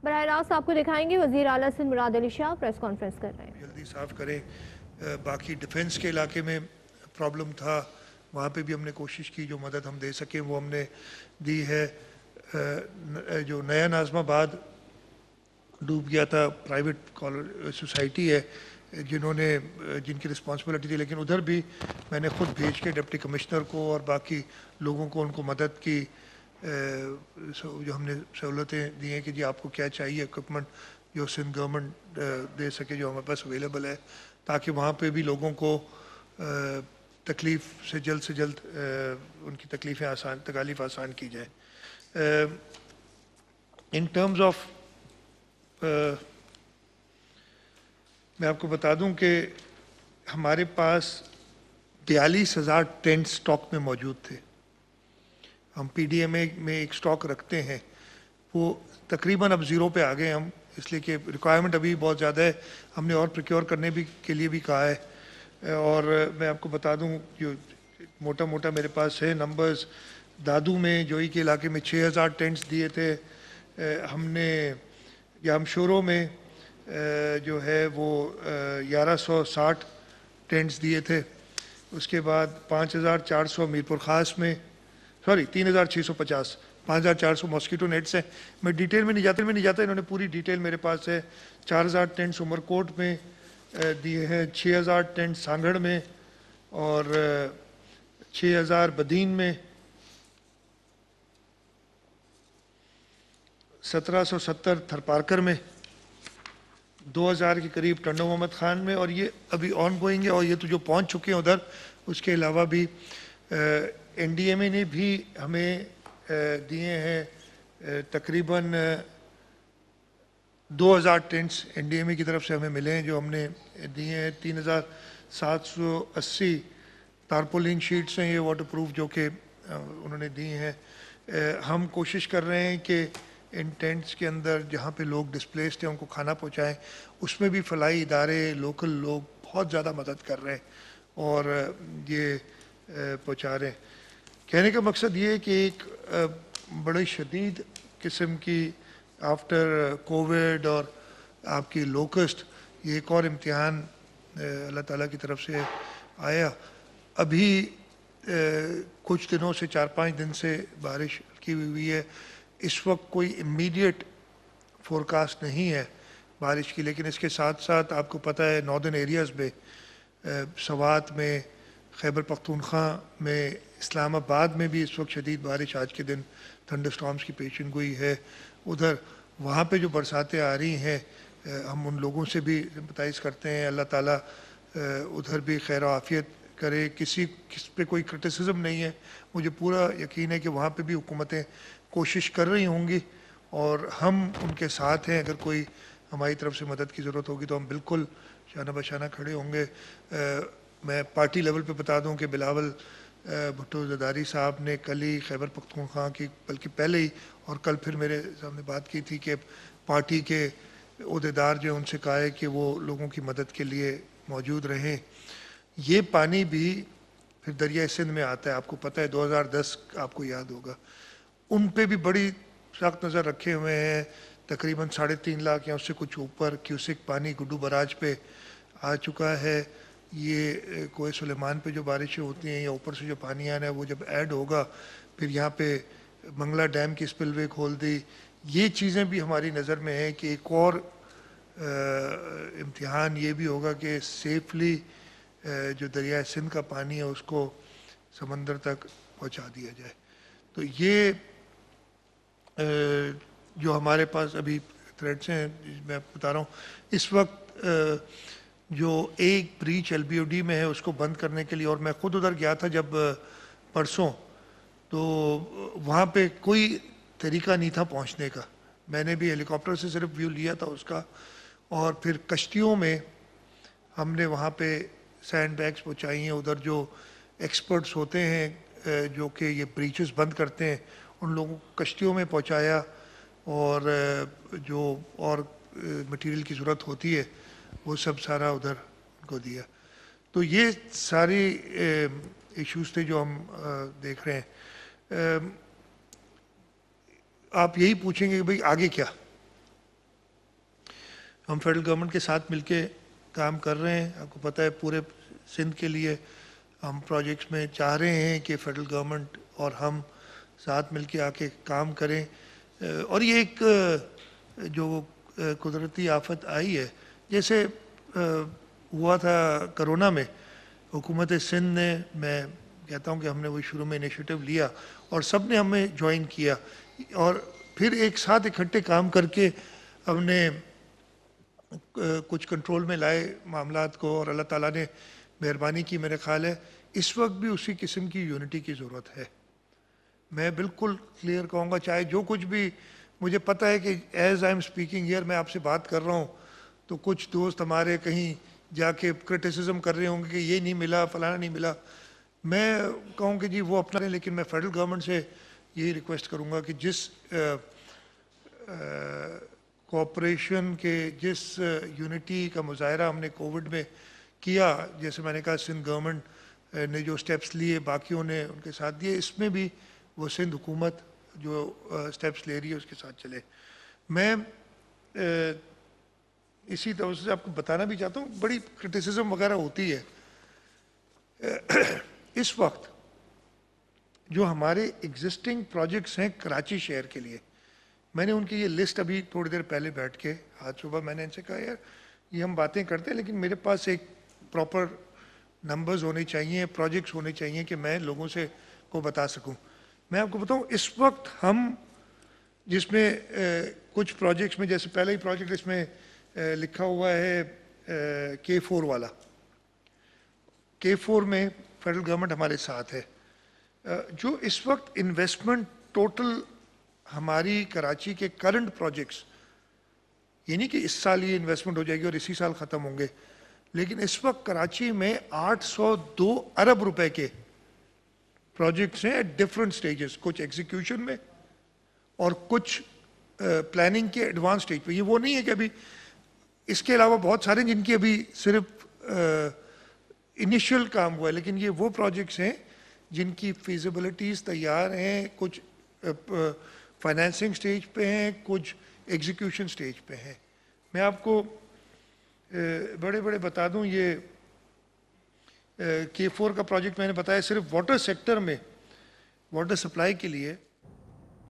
براہ راست آپ کو دکھائیں گے وزیر اعلیٰ سندھ مراد علی شاہ پریس کانفرنس کر رہے ہیں. جلدی صاف کریں. باقی ڈیفنس کے علاقے میں پرابلم تھا، وہاں پہ بھی ہم نے کوشش کی جو مدد ہم دے سکیں وہ ہم نے دی ہے. جو نیا ناظم آباد ڈوب گیا تھا، پرائیویٹ سوسائٹی ہے جن کی رسپانسبلٹی تھی، لیکن ادھر بھی میں نے خود بھیج کے ڈپٹی کمشنر کو اور باقی لوگوں کو ان کو مدد کی. جو ہم نے سہولتیں دی ہیں کہ جی آپ کو کیا چاہیے اکوپمنٹ جو سندھ گورنمنٹ دے سکے جو ہمارے پاس اویلیبل ہے، تاکہ وہاں پہ بھی لوگوں کو تکلیف سے جلد ان کی تکالیف آسان کی جائے. ان ٹرمز آف میں آپ کو بتا دوں کہ ہمارے پاس 42,000 ٹینٹ سٹاک میں موجود تھے. ہم پی ڈی ایم اے میں ایک سٹاک رکھتے ہیں، وہ تقریباً اب زیرو پہ آ گئے ہم، اس لیے کہ ریکوائرمنٹ ابھی بہت زیادہ ہے. ہم نے اور پروکیور کرنے کے لیے بھی کہا ہے. اور میں آپ کو بتا دوں جو موٹا میرے پاس ہے نمبرز، دادو میں جوئی کے علاقے میں 6,000 ٹینٹس دیے تھے ہم نے. یامشورو میں جو ہے وہ 1,160 ٹینٹس دیے تھے. اس کے بعد 5,400 میرپور خاص میں 3,650 5,400 ماسکیٹو نیٹس ہیں. میں ڈیٹیل میں نہیں جاتا انہوں نے پوری ڈیٹیل میرے پاس ہے. 4,000 ٹینٹس عمر کوٹ میں دیے ہیں، 6,000 ٹینٹ سانگھڑ میں اور 6,000 بدین میں، 1,770 تھرپارکر میں، 2,000 کے قریب ٹنڈو محمد خان میں، اور یہ ابھی آن گوئنگ ہے. اور یہ تو جو پہنچ چکے ہیں ادھر، اس کے علاوہ بھی این ڈی ایم اے نے بھی ہمیں دیے ہیں تقریباً 2,000 ٹینٹس این ڈی ایم اے کی طرف سے ہمیں ملے ہیں جو ہم نے دیے ہیں. 3,780 تارپولین شیٹس ہیں یہ واٹر پروف جو کہ انہوں نے دی ہیں. ہم کوشش کر رہے ہیں کہ ان ٹینٹس کے اندر جہاں پہ لوگ ڈسپلیسڈ ہیں ان کو کھانا پہنچائیں. اس میں بھی فلاحی ادارے لوکل لوگ بہت زیادہ مدد کر رہے ہیں اور یہ پہنچا رہے ہیں. کہنے کا مقصد یہ ہے کہ ایک بڑی شدید قسم کی آفٹر کووڈ اور آپ کی لوکسٹ یہ ایک اور امتحان اللہ تعالیٰ کی طرف سے آیا. ابھی کچھ دنوں سے 4-5 دن سے بارش کی ہوئی ہے. اس وقت کوئی امیڈیٹ فورکاسٹ نہیں ہے بارش کی، لیکن اس کے ساتھ ساتھ آپ کو پتہ ہے ناردرن ایریاز میں سوات میں، خیبر پختونخوا میں، اسلام آباد میں بھی اس وقت شدید بارش آج کے دن تھنڈر سٹارمز کی پیشن گوئی ہے. ادھر وہاں پہ جو برساتیں آ رہی ہیں ہم ان لوگوں سے بھی سمپتھائز کرتے ہیں. اللہ تعالیٰ ادھر بھی خیر و عافیت کرے. کس پہ کوئی کرٹیسزم نہیں ہے. مجھے پورا یقین ہے کہ وہاں پہ بھی حکومتیں کوشش کر رہی ہوں گی اور ہم ان کے ساتھ ہیں. اگر کوئی ہماری طرف سے مدد کی ضرورت ہوگی تو ہم بالکل شانہ بشانہ کھڑے ہوں گے. میں پارٹی لیول پہ بتا دوں کہ بلاول بھٹو زرداری صاحب نے کل ہی خیبر پختونخوا کی، بلکہ پہلے ہی اور کل پھر میرے سامنے بات کی تھی کہ پارٹی کے عہدیدار جو ان سے کہا ہے کہ وہ لوگوں کی مدد کے لیے موجود رہیں. یہ پانی بھی پھر دریائے سندھ میں آتا ہے. آپ کو پتہ ہے 2010 آپ کو یاد ہوگا، ان پہ بھی بڑی سخت نظر رکھے ہوئے ہیں. تقریباً 3.5 لاکھ یا اس سے کچھ اوپر کیوسک پانی گڈو براج پہ آ چکا ہے. یہ کوہ سلیمان پہ جو بارشیں ہوتی ہیں یا اوپر سے جو پانی آنا ہے وہ جب ایڈ ہوگا، پھر یہاں پہ منگلہ ڈیم کی سپل وے کھول دی. یہ چیزیں بھی ہماری نظر میں ہیں کہ ایک اور امتحان یہ بھی ہوگا کہ سیفلی جو دریائے سندھ کا پانی ہے اس کو سمندر تک پہنچا دیا جائے. تو یہ جو ہمارے پاس ابھی تھریٹس ہیں میں آپ کو بتا رہا ہوں. اس وقت جو ایک breach L B O D میں ہے اس کو بند کرنے کے لیے، اور میں خود ادھر گیا تھا جب پرسوں، تو وہاں پہ کوئی طریقہ نہیں تھا پہنچنے کا. میں نے بھی ہیلی کاپٹر سے صرف ویو لیا تھا اس کا، اور پھر کشتیوں میں ہم نے وہاں پہ سینڈ بیگس پہنچائی ہیں. ادھر جو ایکسپرٹس ہوتے ہیں جو کہ یہ بریچز بند کرتے ہیں ان لوگوں کو کشتیوں میں پہنچایا، اور جو اور مٹیریل کی ضرورت ہوتی ہے وہ سب سارا ادھر ان کو دیا. تو یہ ساری ایشوز تھے جو ہم دیکھ رہے ہیں. آپ یہی پوچھیں گے کہ بھئی آگے کیا؟ ہم فیڈرل گورنمنٹ کے ساتھ مل کے کام کر رہے ہیں. آپ کو پتہ ہے پورے سندھ کے لیے ہم پروجیکٹس میں چاہ رہے ہیں کہ فیڈرل گورنمنٹ اور ہم ساتھ مل کے آ کے کام کریں. اور یہ ایک جو قدرتی آفت آئی ہے، جیسے ہوا تھا کرونا میں، حکومت سندھ نے، میں کہتا ہوں کہ ہم نے وہ شروع میں انیشیٹو لیا اور سب نے ہمیں جوائن کیا اور پھر ایک ساتھ اکٹھے کام کر کے ہم نے کچھ کنٹرول میں لائے معاملات کو، اور اللہ تعالیٰ نے مہربانی کی. میرے خیال ہے اس وقت بھی اسی قسم کی یونٹی کی ضرورت ہے. میں بالکل کلیئر کہوں گا، چاہے جو کچھ بھی، مجھے پتہ ہے کہ as I am speaking here, میں آپ سے بات کر رہا ہوں تو کچھ دوست ہمارے کہیں جا کے کرٹیسزم کر رہے ہوں گے کہ یہ نہیں ملا، فلانا نہیں ملا. میں کہوں کہ جی وہ اپنا رہے، لیکن میں فیڈرل گورنمنٹ سے یہی ریکویسٹ کروں گا کہ جس کوآپریشن کے، جس یونٹی کا مظاہرہ ہم نے کووڈ میں کیا، جیسے میں نے کہا سندھ گورنمنٹ نے جو سٹیپس لیے، باقیوں نے ان کے ساتھ دیے، اس میں بھی وہ سندھ حکومت جو سٹیپس لے رہی ہے اس کے ساتھ چلے. میں اسی طرح سے آپ کو بتانا بھی چاہتا ہوں، بڑی کرٹیسزم وغیرہ ہوتی ہے. اس وقت جو ہمارے ایگزسٹنگ پروجیکٹس ہیں کراچی شہر کے لیے، میں نے ان کی یہ لسٹ ابھی تھوڑی دیر پہلے بیٹھ کے آج صبح میں نے ان سے کہا یار یہ ہم باتیں کرتے ہیں لیکن میرے پاس ایک پراپر نمبرز ہونے چاہیے، پروجیکٹس ہونے چاہیے کہ میں لوگوں سے کو بتا سکوں. میں آپ کو بتاؤں اس وقت ہم جس میں کچھ پروجیکٹس میں، جیسے پہلا ہی پروجیکٹ اس میں لکھا ہوا ہے K4 والا، K4 میں فیڈرل گورنمنٹ ہمارے ساتھ ہے. جو اس وقت انویسٹمنٹ ٹوٹل ہماری کراچی کے کرنٹ پروجیکٹس، یہ نہیں کہ اس سال یہ انویسٹمنٹ ہو جائے گی اور اسی سال ختم ہوں گے، لیکن اس وقت کراچی میں 802 ارب روپے کے پروجیکٹس ہیں ایٹ ڈفرنٹ سٹیجز، کچھ ایگزیکیوشن میں اور کچھ پلاننگ کے ایڈوانس سٹیج پہ. یہ وہ نہیں ہے کہ ابھی، اس کے علاوہ بہت سارے جن کی ابھی صرف انیشیل کام ہوا ہے، لیکن یہ وہ پروجیکٹس ہیں جن کی فیزیبلٹیز تیار ہیں، کچھ فائنینسنگ سٹیج پہ ہیں، کچھ ایگزیکیوشن سٹیج پہ ہیں. میں آپ کو بڑے بڑے بتا دوں، یہ K4 کا پروجیکٹ میں نے بتایا صرف واٹر سیکٹر میں، واٹر سپلائی کے لیے